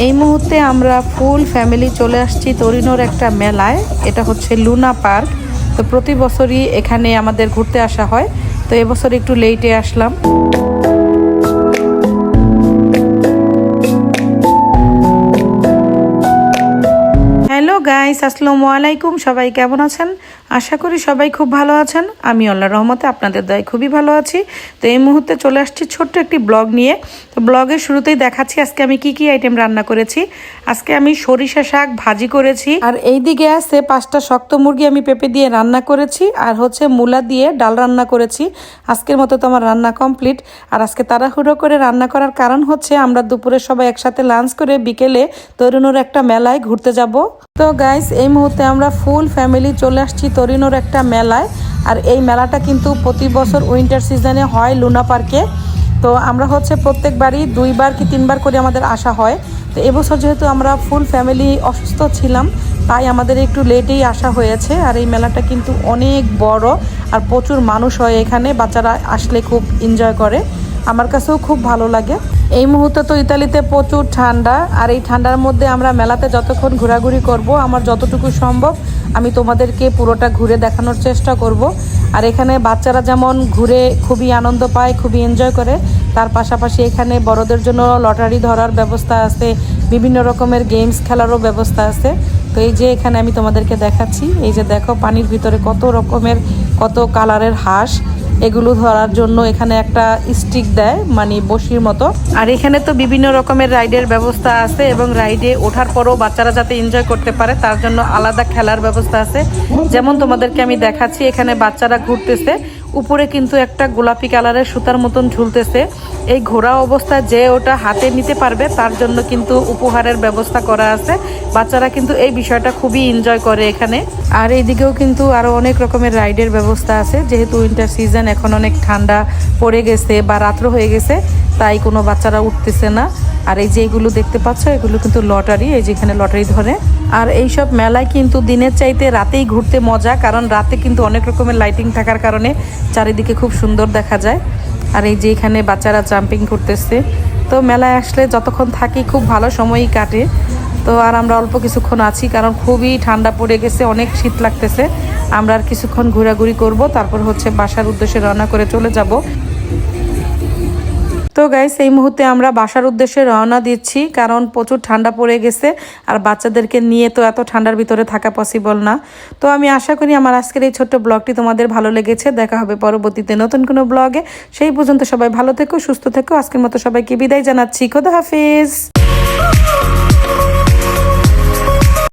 এই মুহূর্তে আমরা ফুল ফ্যামিলি চলে আসছি তরিনোর একটা মেলায়। এটা হচ্ছে লুনা পার্ক। তো প্রতি বছরই এখানে আমাদের ঘুরতে আসা হয়, তো এবছর একটু লেটে আসলাম। হ্যালো গাইস, আসসালামু আলাইকুম। সবাই কেমন আছেন? আশা করি সবাই খুব ভালো আছেন। আমি আল্লাহর রহমতে আপনাদের দয়ায় খুবই ভালো আছি। তো এই মুহূর্তে চলে আসছি ছোট্ট একটি ব্লগ নিয়ে। তো ব্লগের শুরুতেই দেখাচ্ছি আজকে আমি কি আইটেম রান্না করেছি। আজকে আমি সরিষা শাক ভাজি করেছি, আর এই দিকে আছে 5টা শক্ত মুরগি আমি পেঁপে দিয়ে রান্না করেছি, আর হচ্ছে মূলা দিয়ে ডাল রান্না করেছি। আজকের মতো তো আমার রান্না কমপ্লিট। আর আজকে তাড়াহুড়ো করে রান্না করার কারণ হচ্ছে আমরা দুপুরে সবাই একসাথে লাঞ্চ করে বিকেলে তরুণের একটা মেলায় ঘুরতে যাব। তো গাইস, এই মুহূর্তে আমরা ফুল ফ্যামিলি চলে আসছি তরিনোর একটা মেলায়। আর এই মেলাটা কিন্তু প্রতি বছর উইন্টার সিজনে হয় লুনা পার্কে। তো আমরা হচ্ছে প্রত্যেকবারই 2বার কি 3বার করে আমাদের আসা হয়। তো এবছর যেহেতু আমরা ফুল ফ্যামিলি অসুস্থ ছিলাম, তাই আমাদের একটু লেটেই আসা হয়েছে। আর এই মেলাটা কিন্তু অনেক বড় আর প্রচুর মানুষ হয় এখানে। বাচ্চারা আসলে খুব এনজয় করে, আমার কাছেও খুব ভালো লাগে। এই মুহূর্তে তো ইতালিতে প্রচুর ঠান্ডা, আর এই ঠান্ডার মধ্যে আমরা মেলাতে যতক্ষণ ঘোরাঘুরি করব, আমার যতটুকু সম্ভব আমি তোমাদেরকে পুরোটা ঘুরে দেখানোর চেষ্টা করব। আর এখানে বাচ্চারা যেমন ঘুরে খুবই আনন্দ পায়, খুবই এনজয় করে, তার পাশাপাশি এখানে বড়দের জন্য লটারি ধরার ব্যবস্থা আছে, বিভিন্ন রকমের গেমস খেলারও ব্যবস্থা আছে। তো এই যে এখানে আমি তোমাদেরকে দেখাচ্ছি, এই যে দেখো পানির ভিতরে কত রকমের কত কালারের হাঁস। এগুলো ধরার জন্য এখানে একটা স্টিক দেয়, মানে বসির মতো। আর এখানে তো বিভিন্ন রকমের রাইডের ব্যবস্থা আছে, এবং রাইডে ওঠার পরও বাচ্চারা যাতে এনজয় করতে পারে তার জন্য আলাদা খেলার ব্যবস্থা আছে। যেমন তোমাদেরকে আমি দেখাচ্ছি, এখানে বাচ্চারা ঘুরতেছে, উপরে কিন্তু একটা গোলাপি কালারের সুতার মতন ঝুলতেছে। এই ঘোরা অবস্থায় যে ওটা হাতে নিতে পারবে তার জন্য কিন্তু উপহারের ব্যবস্থা করা আছে। বাচ্চারা কিন্তু এই বিষয়টা খুবই এনজয় করে এখানে। আর এইদিকেও কিন্তু আরো অনেক রকমের রাইডের ব্যবস্থা আছে। যেহেতু উইন্টার সিজন, এখন অনেক ঠান্ডা পড়ে গেছে বা রাত্র হয়ে গেছে, তাই কোনো বাচ্চারা উঠতেছে না। আর এই যে এগুলো দেখতে পাচ্ছ, এগুলো কিন্তু লটারি, এই যে এখানে লটারি ধরে। আর এইসব মেলায় কিন্তু দিনের চাইতে রাতেই ঘুরতে মজা, কারণ রাতে কিন্তু অনেক রকমের লাইটিং থাকার কারণে চারিদিকে খুব সুন্দর দেখা যায়। আর এই যে এখানে বাচ্চারা জাম্পিং করতেছে। তো মেলায় আসলে যতক্ষণ থাকি খুব ভালো সময়ই কাটে। তো আর আমরা অল্প কিছুক্ষণ আছি, কারণ খুবই ঠান্ডা পড়ে গেছে, অনেক শীত লাগতেছে। আমরা আর কিছুক্ষণ ঘোরাঘুরি করব, তারপর হচ্ছে বাসার উদ্দেশ্যে রওনা করে চলে যাব। তো গাইস, এই মুহূর্তে আমরা বাসার উদ্দেশ্যে রওনা দিচ্ছি, কারণ প্রচুর ঠান্ডা পড়ে গেছে, আর বাচ্চাদেরকে নিয়ে তো এত ঠান্ডার ভিতরে থাকা পসিবল না। তো আমি আশা করি আমার আজকের এই ছোট্ট ব্লগটি তোমাদের ভালো লেগেছে। দেখা হবে পরবর্তীতে নতুন কোনো ব্লগে। সেই পর্যন্ত সবাই ভালো থেকো, সুস্থ থেকো। আজকের মতো সবাইকে বিদায় জানাচ্ছি। খোদা হাফিজ।